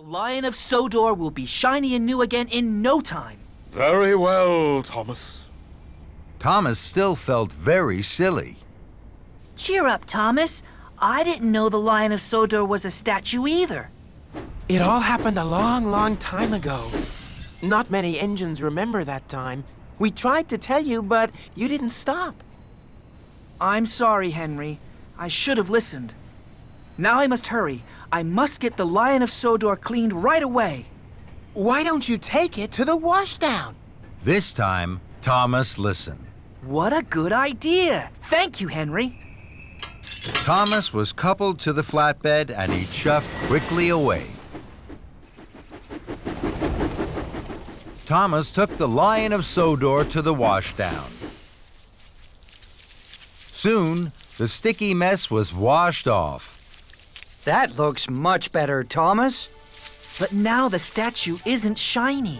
The Lion of Sodor will be shiny and new again in no time. Very well, Thomas. Thomas still felt very silly. Cheer up, Thomas. I didn't know the Lion of Sodor was a statue either. It all happened a long, long time ago. Not many engines remember that time. We tried to tell you, but you didn't stop. I'm sorry, Henry. I should have listened. Now I must hurry. I must get the Lion of Sodor cleaned right away. Why don't you take it to the washdown? This time, Thomas listened. What a good idea. Thank you, Henry. Thomas was coupled to the flatbed and he chuffed quickly away. Thomas took the Lion of Sodor to the washdown. Soon, the sticky mess was washed off. That looks much better, Thomas. But now the statue isn't shiny.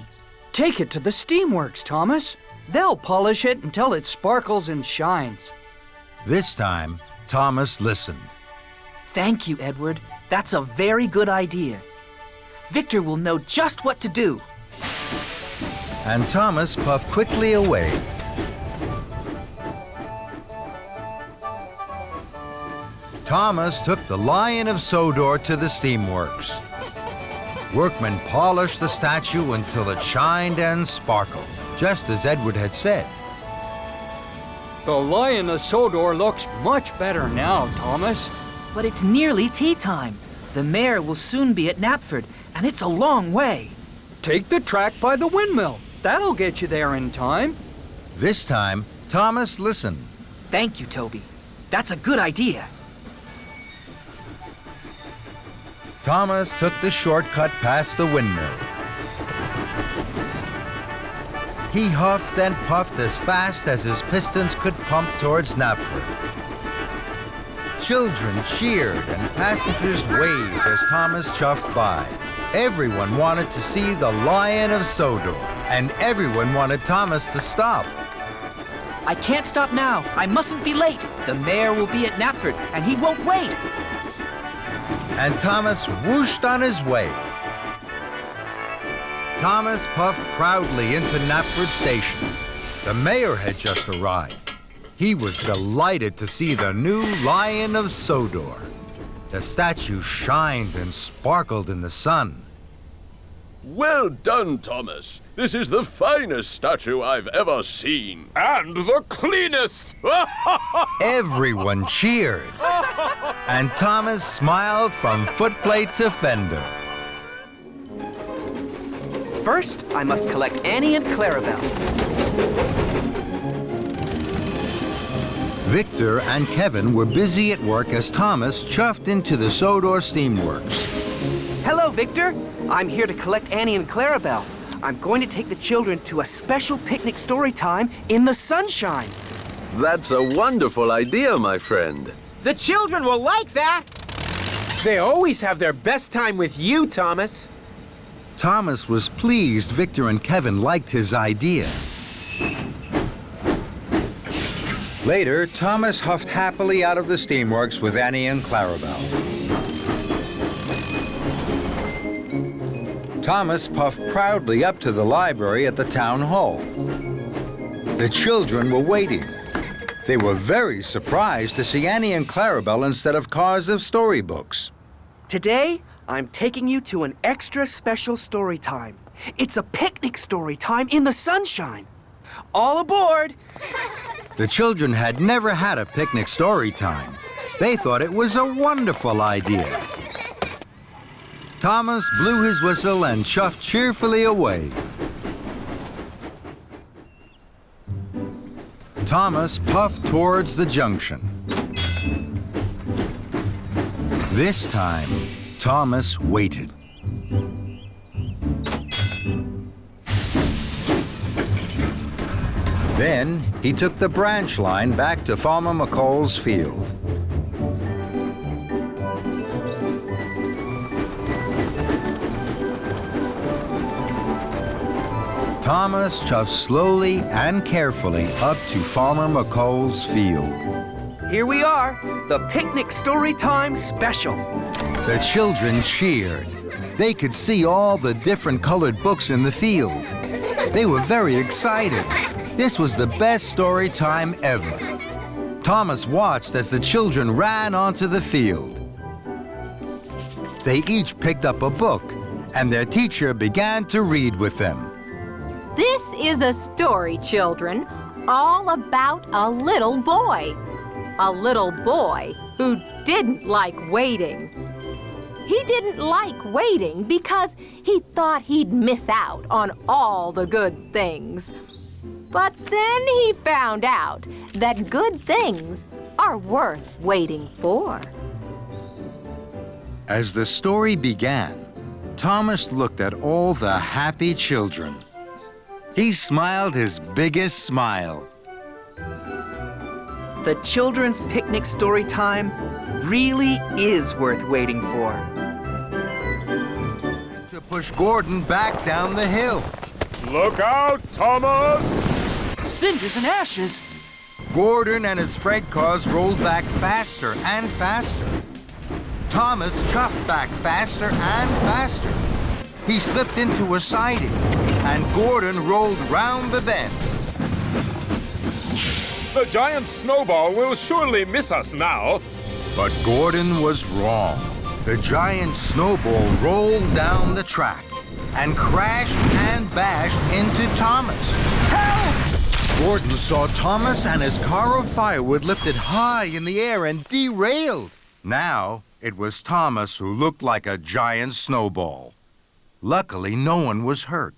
Take it to the steamworks, Thomas. They'll polish it until it sparkles and shines. This time, Thomas listened. Thank you, Edward. That's a very good idea. Victor will know just what to do. And Thomas puffed quickly away. Thomas took the Lion of Sodor to the steamworks. Workmen polished the statue until it shined and sparkled, just as Edward had said. The Lion of Sodor looks much better now, Thomas. But it's nearly tea time. The mayor will soon be at Knapford, and it's a long way. Take the track by the windmill. That'll get you there in time. This time, Thomas listened. Thank you, Toby. That's a good idea. Thomas took the shortcut past the windmill. He huffed and puffed as fast as his pistons could pump towards Knapford. Children cheered and passengers waved as Thomas chuffed by. Everyone wanted to see the Lion of Sodor, and everyone wanted Thomas to stop. I can't stop now. I mustn't be late. The mayor will be at Knapford, and he won't wait. And Thomas whooshed on his way. Thomas puffed proudly into Knapford Station. The mayor had just arrived. He was delighted to see the new Lion of Sodor. The statue shined and sparkled in the sun. Well done, Thomas. This is the finest statue I've ever seen. And the cleanest! Everyone cheered. And Thomas smiled from footplate to fender. First, I must collect Annie and Clarabelle. Victor and Kevin were busy at work as Thomas chuffed into the Sodor steamworks. Hello, Victor. I'm here to collect Annie and Clarabelle. I'm going to take the children to a special picnic story time in the sunshine. That's a wonderful idea, my friend. The children will like that. They always have their best time with you, Thomas. Thomas was pleased Victor and Kevin liked his idea. Later, Thomas huffed happily out of the steamworks with Annie and Clarabelle. Thomas puffed proudly up to the library at the town hall. The children were waiting. They were very surprised to see Annie and Clarabelle instead of cars of storybooks. Today, I'm taking you to an extra special story time. It's a picnic story time in the sunshine. All aboard! The children had never had a picnic story time. They thought it was a wonderful idea. Thomas blew his whistle and chuffed cheerfully away. Thomas puffed towards the junction. This time, Thomas waited. Then, he took the branch line back to Farmer McCall's field. Thomas chuffed slowly and carefully up to Farmer McCall's field. Here we are, the Picnic Story Time Special. The children cheered. They could see all the different colored books in the field. They were very excited. This was the best story time ever. Thomas watched as the children ran onto the field. They each picked up a book, and their teacher began to read with them. This is a story, children, all about a little boy. A little boy who didn't like waiting. He didn't like waiting because he thought he'd miss out on all the good things. But then he found out that good things are worth waiting for. As the story began, Thomas looked at all the happy children. He smiled his biggest smile. The children's picnic story time really is worth waiting for. To push Gordon back down the hill. Look out, Thomas! Cinders and ashes. Gordon and his freight cars rolled back faster and faster. Thomas chuffed back faster and faster. He slipped into a siding, and Gordon rolled round the bend. The giant snowball will surely miss us now. But Gordon was wrong. The giant snowball rolled down the track and crashed and bashed into Thomas. Help! Gordon saw Thomas and his car of firewood lifted high in the air and derailed. Now it was Thomas who looked like a giant snowball. Luckily, no one was hurt.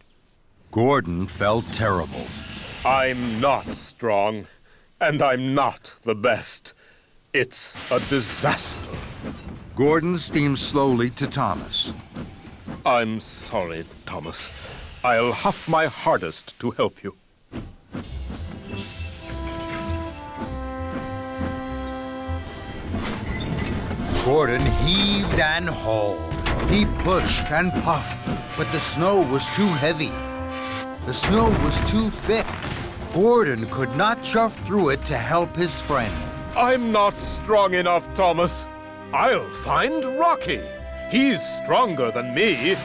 Gordon felt terrible. I'm not strong, and I'm not the best. It's a disaster. Gordon steamed slowly to Thomas. I'm sorry, Thomas. I'll huff my hardest to help you. Gordon heaved and hauled. He pushed and puffed, but the snow was too heavy. The snow was too thick. Gordon could not chuff through it to help his friend. I'm not strong enough, Thomas. I'll find Rocky. He's stronger than me.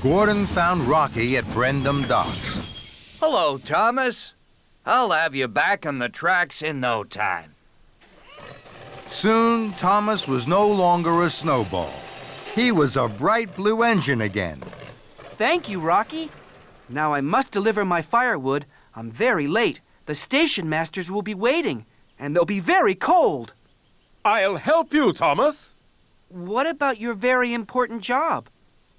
Gordon found Rocky at Brendam Docks. Hello, Thomas. I'll have you back on the tracks in no time. Soon, Thomas was no longer a snowball. He was a bright blue engine again. Thank you, Rocky. Now I must deliver my firewood. I'm very late. The station masters will be waiting, and they'll be very cold. I'll help you, Thomas. What about your very important job?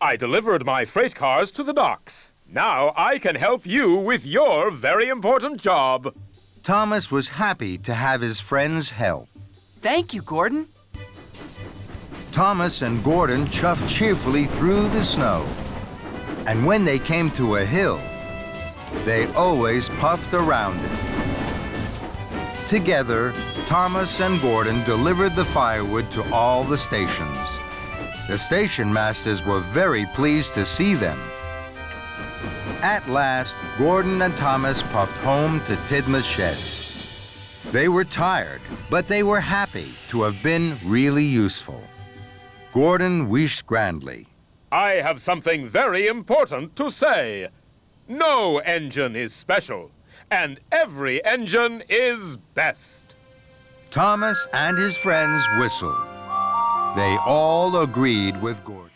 I delivered my freight cars to the docks. Now I can help you with your very important job. Thomas was happy to have his friend's help. Thank you, Gordon. Thomas and Gordon chuffed cheerfully through the snow. And when they came to a hill, they always puffed around it. Together, Thomas and Gordon delivered the firewood to all the stations. The station masters were very pleased to see them. At last, Gordon and Thomas puffed home to Tidmouth's sheds. They were tired, but they were happy to have been really useful. Gordon wished grandly. I have something very important to say. No engine is special, and every engine is best. Thomas and his friends whistled. They all agreed with Gordon.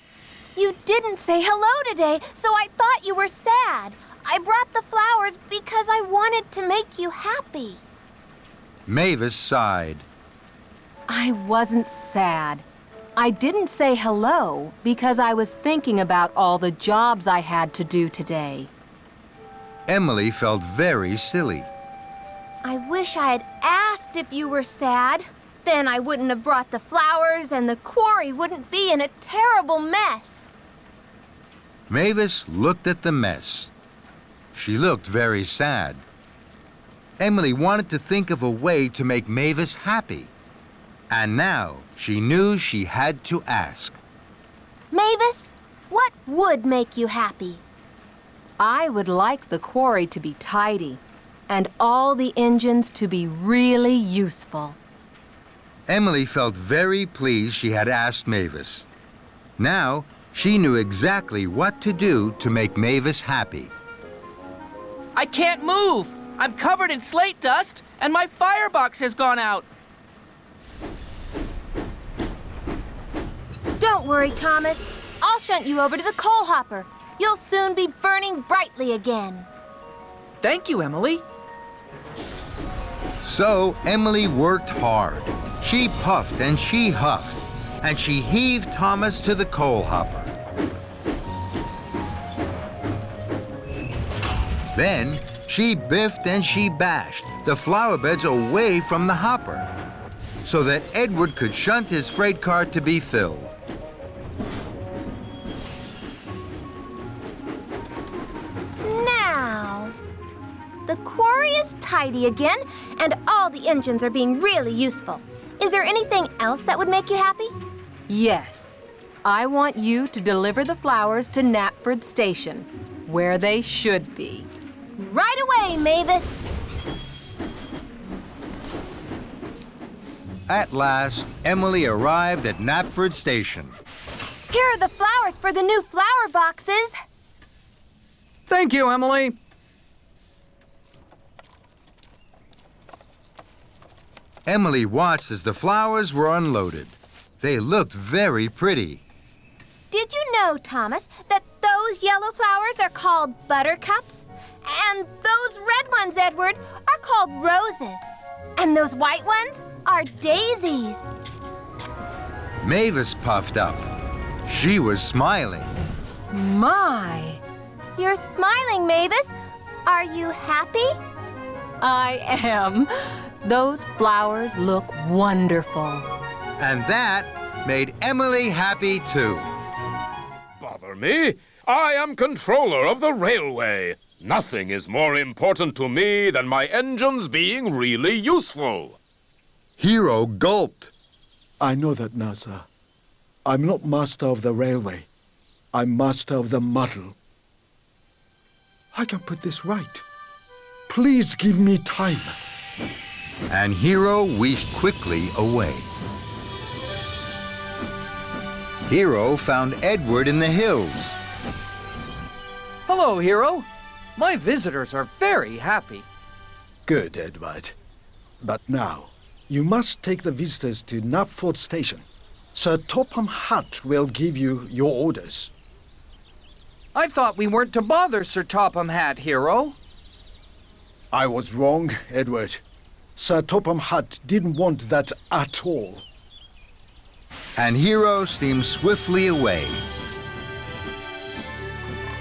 You didn't say hello today, so I thought you were sad. I brought the flowers because I wanted to make you happy. Mavis sighed. I wasn't sad. I didn't say hello because I was thinking about all the jobs I had to do today. Emily felt very silly. I wish I had asked if you were sad. Then I wouldn't have brought the flowers and the quarry wouldn't be in a terrible mess. Mavis looked at the mess. She looked very sad. Emily wanted to think of a way to make Mavis happy. And now she knew she had to ask. Mavis, what would make you happy? I would like the quarry to be tidy and all the engines to be really useful. Emily felt very pleased she had asked Mavis. Now, she knew exactly what to do to make Mavis happy. I can't move. I'm covered in slate dust, and my firebox has gone out. Don't worry, Thomas. I'll shunt you over to the coal hopper. You'll soon be burning brightly again. Thank you, Emily. So Emily worked hard. She puffed and she huffed, and she heaved Thomas to the coal hopper. Then she biffed and she bashed the flower beds away from the hopper so that Edward could shunt his freight car to be filled. Now, the quarry is tidy again, and all the engines are being really useful. Is there anything else that would make you happy? Yes. I want you to deliver the flowers to Knapford Station, where they should be. Right away, Mavis. At last, Emily arrived at Knapford Station. Here are the flowers for the new flower boxes. Thank you, Emily. Emily watched as the flowers were unloaded. They looked very pretty. Did you know, Thomas, that those yellow flowers are called buttercups? And those red ones, Edward, are called roses. And those white ones are daisies. Mavis puffed up. She was smiling. My! You're smiling, Mavis. Are you happy? I am. Those flowers look wonderful. And that made Emily happy too. Bother me. I am controller of the railway. Nothing is more important to me than my engines being really useful. Hero gulped. I know that now, sir. I'm not master of the railway. I'm master of the muddle. I can put this right. Please give me time. And Hero wheezed quickly away. Hero found Edward in the hills. Hello, Hero. My visitors are very happy. Good, Edward. But now, you must take the visitors to Knapford Station. Sir Topham Hatt will give you your orders. I thought we weren't to bother Sir Topham Hatt, Hero. I was wrong, Edward. Sir Topham Hatt didn't want that at all. And Hero steamed swiftly away.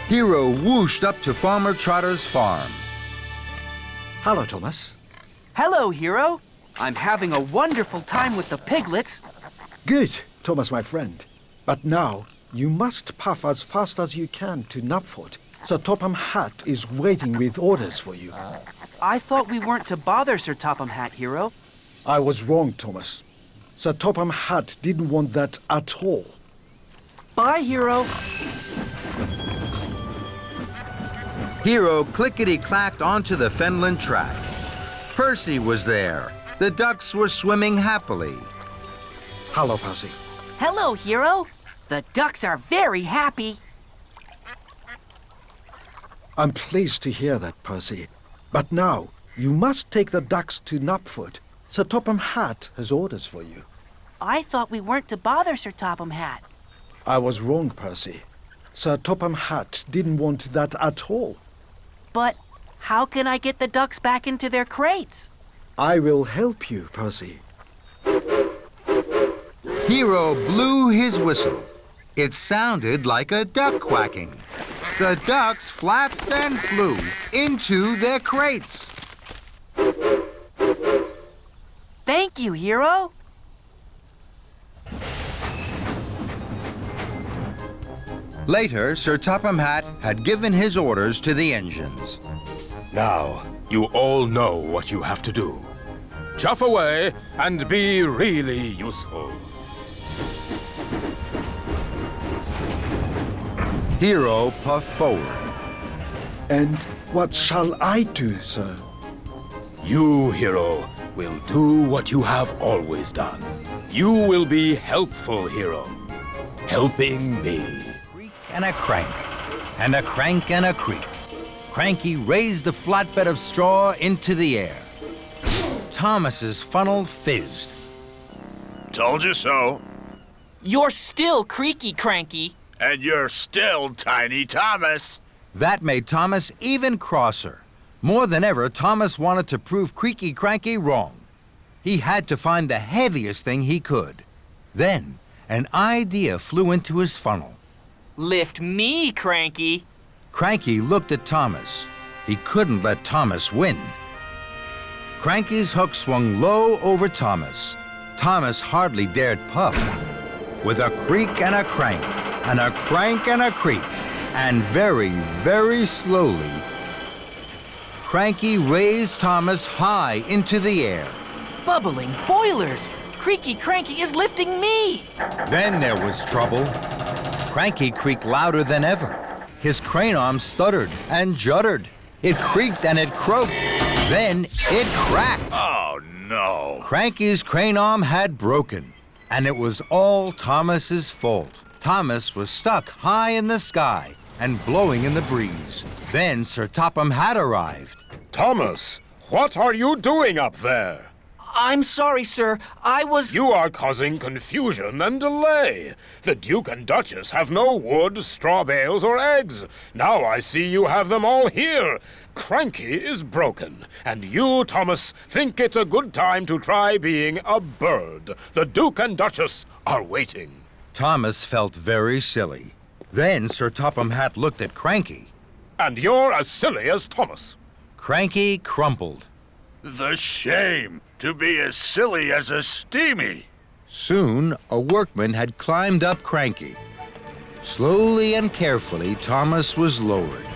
Hero whooshed up to Farmer Trotter's farm. Hello, Thomas. Hello, Hero. I'm having a wonderful time with the piglets. Good, Thomas, my friend. But now, you must puff as fast as you can to Knapford. Sir Topham Hatt is waiting with orders for you. I thought we weren't to bother Sir Topham Hatt, Hero. I was wrong, Thomas. Sir Topham Hatt didn't want that at all. Bye, Hero. Hero clickety-clacked onto the Fenland track. Percy was there. The ducks were swimming happily. Hello, Percy. Hello, Hero. The ducks are very happy. I'm pleased to hear that, Percy. But now, you must take the ducks to Knapford. Sir Topham Hatt has orders for you. I thought we weren't to bother Sir Topham Hatt. I was wrong, Percy. Sir Topham Hatt didn't want that at all. But how can I get the ducks back into their crates? I will help you, Percy. Hero blew his whistle. It sounded like a duck quacking. The ducks flapped and flew into their crates. Thank you, Hero. Later, Sir Topham Hatt had given his orders to the engines. Now, you all know what you have to do. Chuff away and be really useful. Hero puffed forward. And what shall I do, sir? You, Hero, will do what you have always done. You will be helpful, Hero. helping me. Creak and a crank, and a crank and a creak. Cranky raised the flatbed of straw into the air. Thomas's funnel fizzed. Told you so. You're still creaky cranky. And you're still Tiny Thomas. That made Thomas even crosser. More than ever, Thomas wanted to prove Creaky Cranky wrong. He had to find the heaviest thing he could. Then, an idea flew into his funnel. Lift me, Cranky. Cranky looked at Thomas. He couldn't let Thomas win. Cranky's hook swung low over Thomas. Thomas hardly dared puff. With a creak and a crank, and a crank and a creak, and very, very slowly, Cranky raised Thomas high into the air. Bubbling boilers! Creaky Cranky is lifting me! Then there was trouble. Cranky creaked louder than ever. His crane arm stuttered and juddered. It creaked and it croaked. Then it cracked. Oh, no. Cranky's crane arm had broken, and it was all Thomas's fault. Thomas was stuck high in the sky and blowing in the breeze. Then Sir Topham had arrived. Thomas, what are you doing up there? I'm sorry, sir. I was... You are causing confusion and delay. The Duke and Duchess have no wood, straw bales, or eggs. Now I see you have them all here. Cranky is broken, and you, Thomas, think it's a good time to try being a bird. The Duke and Duchess are waiting. Thomas felt very silly. Then Sir Topham Hatt looked at Cranky. And you're as silly as Thomas. Cranky crumpled. The shame to be as silly as a steamy. Soon, a workman had climbed up Cranky. Slowly and carefully, Thomas was lowered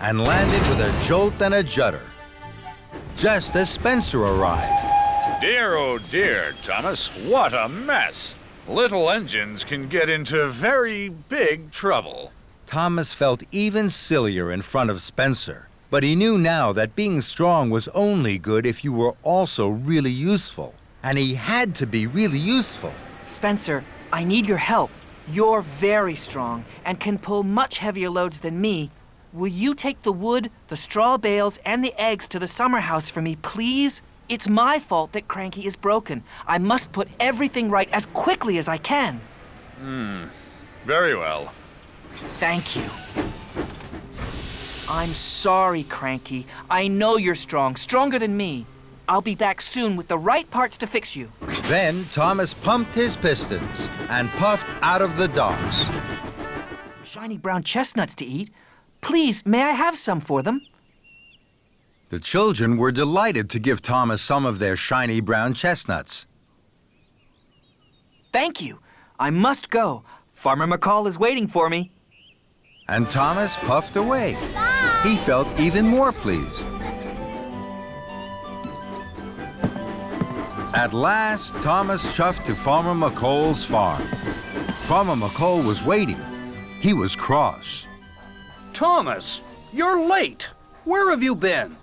and landed with a jolt and a judder, just as Spencer arrived. Dear, oh dear, Thomas, what a mess. Little engines can get into very big trouble. Thomas felt even sillier in front of Spencer, but he knew now that being strong was only good if you were also really useful. And he had to be really useful. Spencer, I need your help. You're very strong and can pull much heavier loads than me. Will you take the wood, the straw bales, and the eggs to the summer house for me, please? It's my fault that Cranky is broken. I must put everything right as quickly as I can. Very well. Thank you. I'm sorry, Cranky. I know you're strong, stronger than me. I'll be back soon with the right parts to fix you. Then Thomas pumped his pistons and puffed out of the docks. Some shiny brown chestnuts to eat. Please, may I have some for them? The children were delighted to give Thomas some of their shiny brown chestnuts. Thank you. I must go. Farmer McCall is waiting for me. And Thomas puffed away. He felt even more pleased. At last, Thomas chuffed to Farmer McCall's farm. Farmer McCall was waiting. He was cross. Thomas, you're late. Where have you been?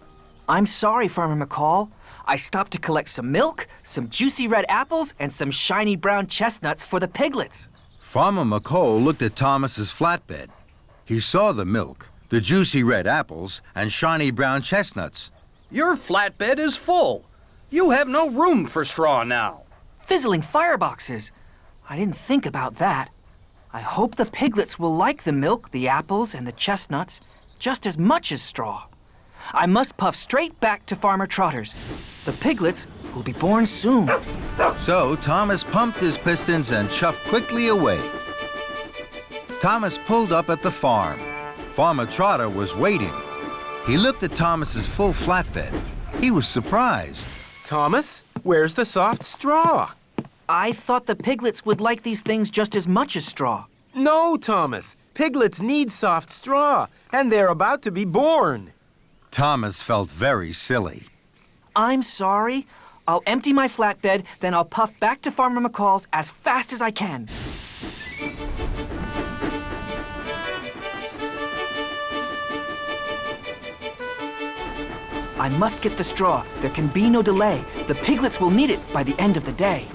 I'm sorry, Farmer McCall. I stopped to collect some milk, some juicy red apples, and some shiny brown chestnuts for the piglets. Farmer McCall looked at Thomas's flatbed. He saw the milk, the juicy red apples, and shiny brown chestnuts. Your flatbed is full. You have no room for straw now. Fizzling fireboxes. I didn't think about that. I hope the piglets will like the milk, the apples, and the chestnuts just as much as straw. I must puff straight back to Farmer Trotter's. The piglets will be born soon. So Thomas pumped his pistons and chuffed quickly away. Thomas pulled up at the farm. Farmer Trotter was waiting. He looked at Thomas's full flatbed. He was surprised. Thomas, where's the soft straw? I thought the piglets would like these things just as much as straw. No, Thomas. Piglets need soft straw, and they're about to be born. Thomas felt very silly. I'm sorry. I'll empty my flatbed, then I'll puff back to Farmer McCall's as fast as I can. I must get the straw. There can be no delay. The piglets will need it by the end of the day.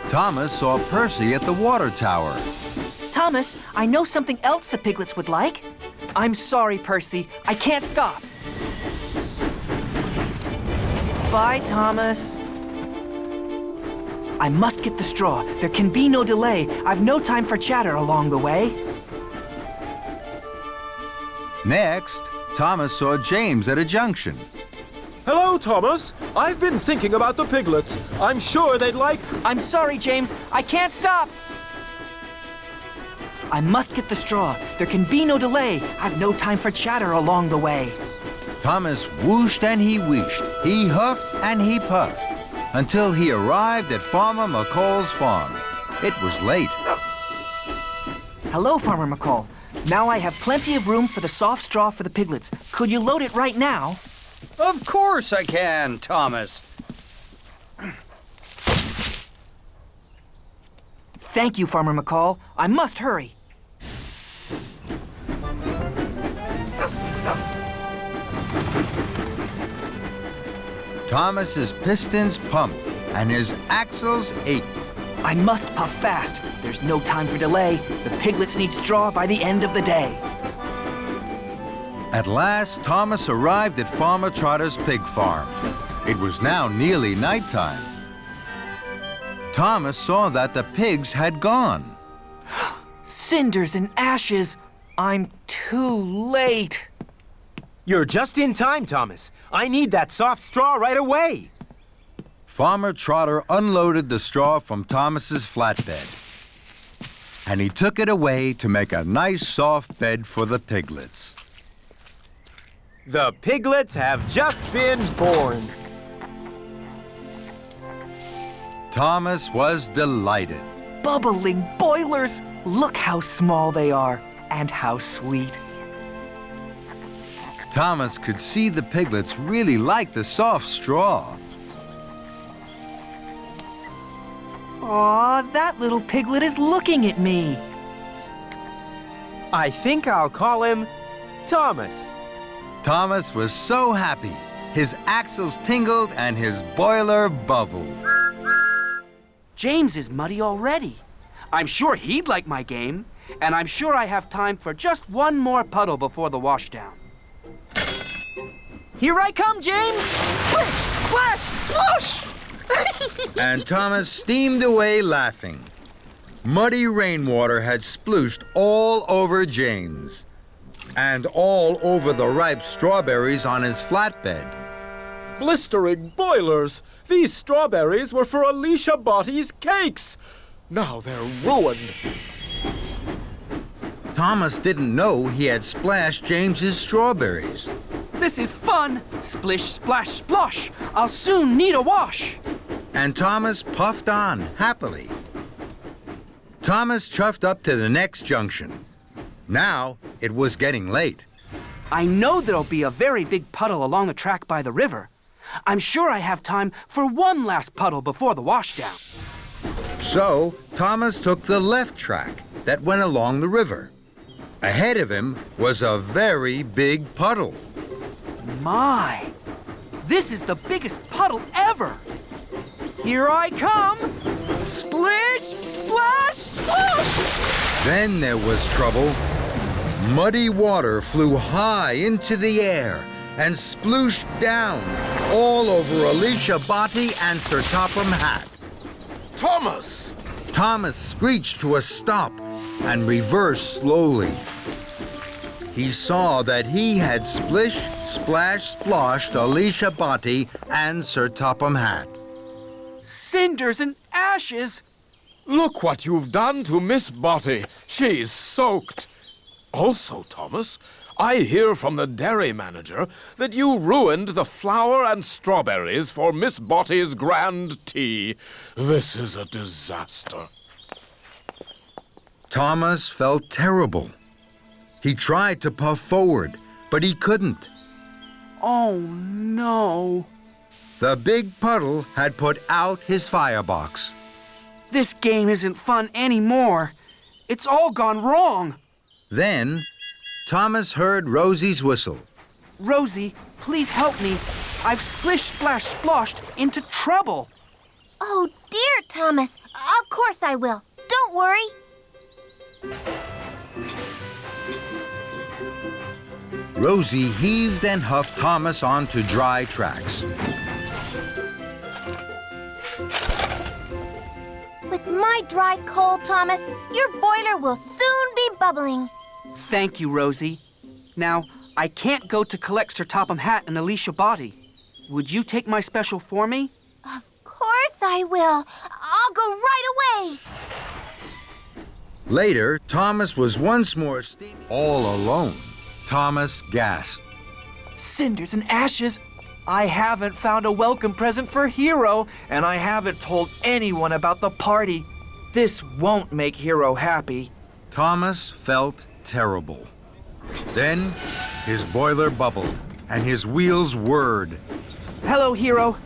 Thomas saw Percy at the water tower. Thomas, I know something else the piglets would like. I'm sorry, Percy. I can't stop. Bye, Thomas. I must get the straw. There can be no delay. I've no time for chatter along the way. Next, Thomas saw James at a junction. Hello, Thomas. I've been thinking about the piglets. I'm sure they'd like... I'm sorry, James. I can't stop. I must get the straw. There can be no delay. I've no time for chatter along the way. Thomas whooshed and he wheeshed. He huffed and he puffed until he arrived at Farmer McCall's farm. It was late. Hello, Farmer McCall. Now I have plenty of room for the soft straw for the piglets. Could you load it right now? Of course I can, Thomas. Thank you, Farmer McCall. I must hurry. Thomas's pistons pumped and his axles ached. I must puff fast. There's no time for delay. The piglets need straw by the end of the day. At last, Thomas arrived at Farmer Trotter's pig farm. It was now nearly nighttime. Thomas saw that the pigs had gone. Cinders and ashes. I'm too late. You're just in time, Thomas. I need that soft straw right away. Farmer Trotter unloaded the straw from Thomas's flatbed, and he took it away to make a nice soft bed for the piglets. The piglets have just been born. Thomas was delighted. Bubbling boilers. Look how small they are and how sweet. Thomas could see the piglets really liked the soft straw. Aw, that little piglet is looking at me. I think I'll call him Thomas. Thomas was so happy. His axles tingled and his boiler bubbled. James is muddy already. I'm sure he'd like my game, and I'm sure I have time for just one more puddle before the washdown. Here I come, James! Splish, splash, splosh! And Thomas steamed away laughing. Muddy rainwater had splooshed all over James and all over the ripe strawberries on his flatbed. Blistering boilers! These strawberries were for Alicia Bottie's cakes. Now they're ruined. Thomas didn't know he had splashed James's strawberries. This is fun! Splish, splash, splosh! I'll soon need a wash! And Thomas puffed on happily. Thomas chuffed up to the next junction. Now it was getting late. I know there'll be a very big puddle along the track by the river. I'm sure I have time for one last puddle before the washdown. So Thomas took the left track that went along the river. Ahead of him was a very big puddle. My! This is the biggest puddle ever! Here I come! Splish, splash, splosh! Then there was trouble. Muddy water flew high into the air and splooshed down all over Alicia Botti and Sir Topham Hatt. Thomas! Thomas screeched to a stop and reversed slowly. He saw that he had splish, splash, sploshed Alicia Botti and Sir Topham Hatt. Cinders and ashes! Look what you've done to Miss Botti. She's soaked. Also, Thomas, I hear from the dairy manager that you ruined the flour and strawberries for Miss Botti's grand tea. This is a disaster. Thomas felt terrible. He tried to puff forward, but he couldn't. Oh, no. The big puddle had put out his firebox. This game isn't fun anymore. It's all gone wrong. Then, Thomas heard Rosie's whistle. Rosie, please help me. I've splish, splash, sploshed into trouble. Oh, dear, Thomas. Of course I will. Don't worry. Rosie heaved and huffed Thomas onto dry tracks. With my dry coal, Thomas, your boiler will soon be bubbling. Thank you, Rosie. Now, I can't go to collect Sir Topham Hatt and Alicia body. Would you take my special for me? Of course I will. I'll go right away. Later, Thomas was once more all alone. Thomas gasped. Cinders and ashes! I haven't found a welcome present for Hero, and I haven't told anyone about the party. This won't make Hero happy. Thomas felt terrible. Then, his boiler bubbled, and his wheels whirred. Hello, Hero.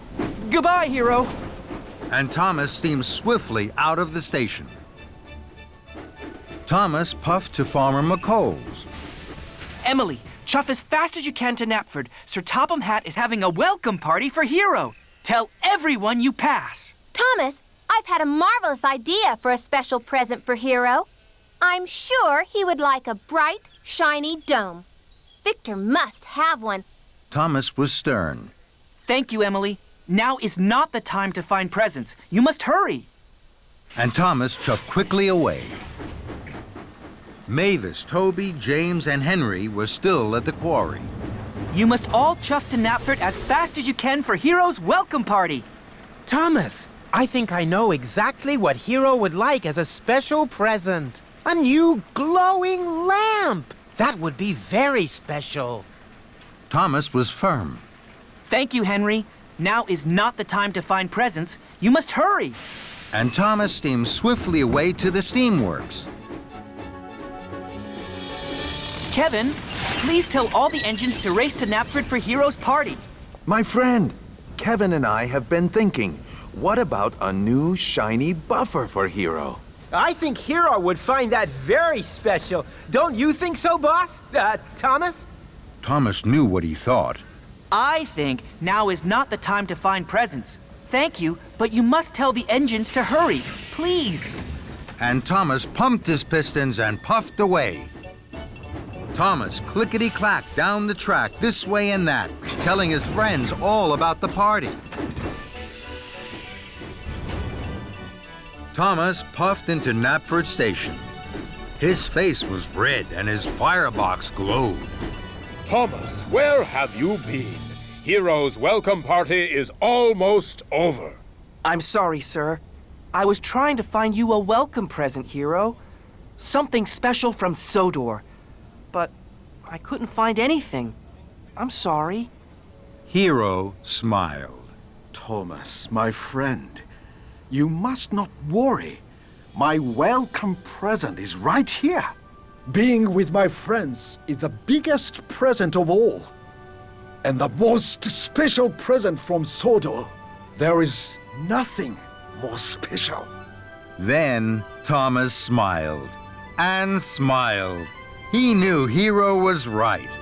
Goodbye, Hero. And Thomas steamed swiftly out of the station. Thomas puffed to Farmer McColl's. Emily, chuff as fast as you can to Knapford. Sir Topham Hatt is having a welcome party for Hero. Tell everyone you pass. Thomas, I've had a marvelous idea for a special present for Hero. I'm sure he would like a bright, shiny dome. Victor must have one. Thomas was stern. Thank you, Emily. Now is not the time to find presents. You must hurry. And Thomas chuffed quickly away. Mavis, Toby, James, and Henry were still at the quarry. You must all chuff to Knapford as fast as you can for Hero's welcome party. Thomas, I think I know exactly what Hero would like as a special present. A new glowing lamp. That would be very special. Thomas was firm. Thank you, Henry. Now is not the time to find presents. You must hurry. And Thomas steamed swiftly away to the steamworks. Kevin, please tell all the engines to race to Knapford for Hero's party. My friend, Kevin and I have been thinking, what about a new shiny buffer for Hero? I think Hero would find that very special. Don't you think so, boss? Thomas? Thomas knew what he thought. I think now is not the time to find presents. Thank you, but you must tell the engines to hurry, please. And Thomas pumped his pistons and puffed away. Thomas clickety-clacked down the track this way and that, telling his friends all about the party. Thomas puffed into Knapford Station. His face was red and his firebox glowed. Thomas, where have you been? Hero's welcome party is almost over. I'm sorry, sir. I was trying to find you a welcome present, Hero. Something special from Sodor. But I couldn't find anything. I'm sorry. Hero smiled. Thomas, my friend, you must not worry. My welcome present is right here. Being with my friends is the biggest present of all. And the most special present from Sodor. There is nothing more special. Then Thomas smiled and smiled. He knew Hero was right.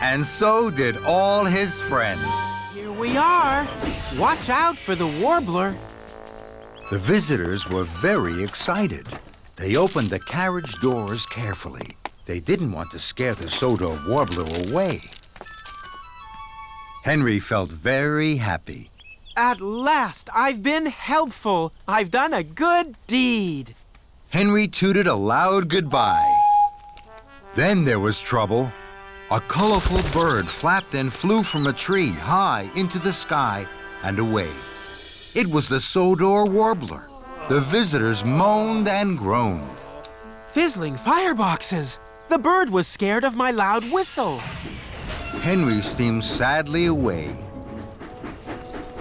And so did all his friends. Here we are. Watch out for the warbler. The visitors were very excited. They opened the carriage doors carefully. They didn't want to scare the Sodor warbler away. Henry felt very happy. At last, I've been helpful. I've done a good deed. Henry tooted a loud goodbye. Then there was trouble. A colorful bird flapped and flew from a tree high into the sky and away. It was the Sodor warbler. The visitors moaned and groaned. Fizzling fireboxes. The bird was scared of my loud whistle. Henry steamed sadly away.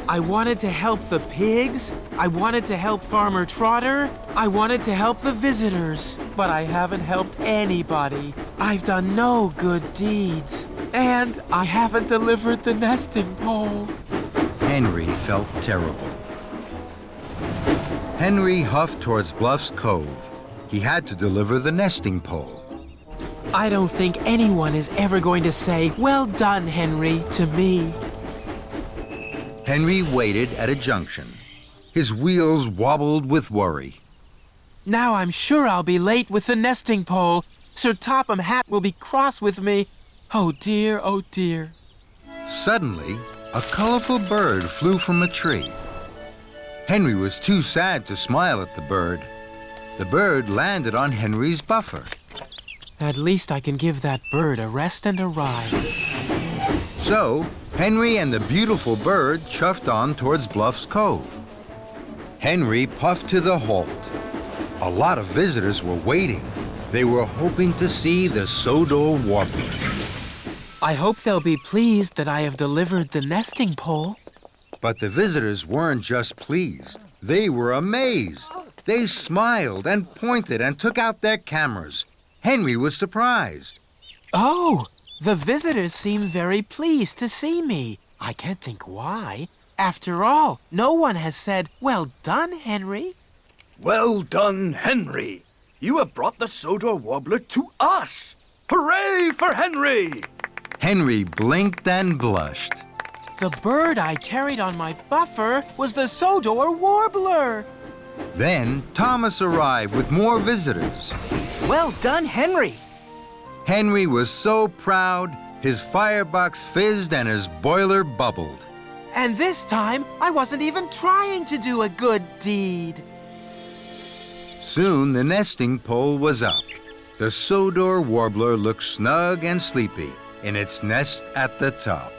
I wanted to help the pigs. I wanted to help Farmer Trotter. I wanted to help the visitors. But I haven't helped anybody. I've done no good deeds. And I haven't delivered the nesting pole. Henry felt terrible. Henry huffed towards Bluff's Cove. He had to deliver the nesting pole. I don't think anyone is ever going to say, "Well done, Henry," to me. Henry waited at a junction. His wheels wobbled with worry. Now I'm sure I'll be late with the nesting pole. Sir Topham Hatt will be cross with me. Oh dear, oh dear. Suddenly, a colorful bird flew from a tree. Henry was too sad to smile at the bird. The bird landed on Henry's buffer. At least I can give that bird a rest and a ride. So, Henry and the beautiful bird chuffed on towards Bluff's Cove. Henry puffed to the halt. A lot of visitors were waiting. They were hoping to see the Sodor warbler. I hope they'll be pleased that I have delivered the nesting pole. But the visitors weren't just pleased. They were amazed. They smiled and pointed and took out their cameras. Henry was surprised. Oh, the visitors seem very pleased to see me. I can't think why. After all, no one has said, "Well done, Henry." Well done, Henry. You have brought the Sodor warbler to us. Hooray for Henry! Henry blinked and blushed. The bird I carried on my buffer was the Sodor warbler. Then Thomas arrived with more visitors. Well done, Henry. Henry was so proud, his firebox fizzed and his boiler bubbled. And this time, I wasn't even trying to do a good deed. Soon the nesting pole was up. The Sodor warbler looked snug and sleepy in its nest at the top.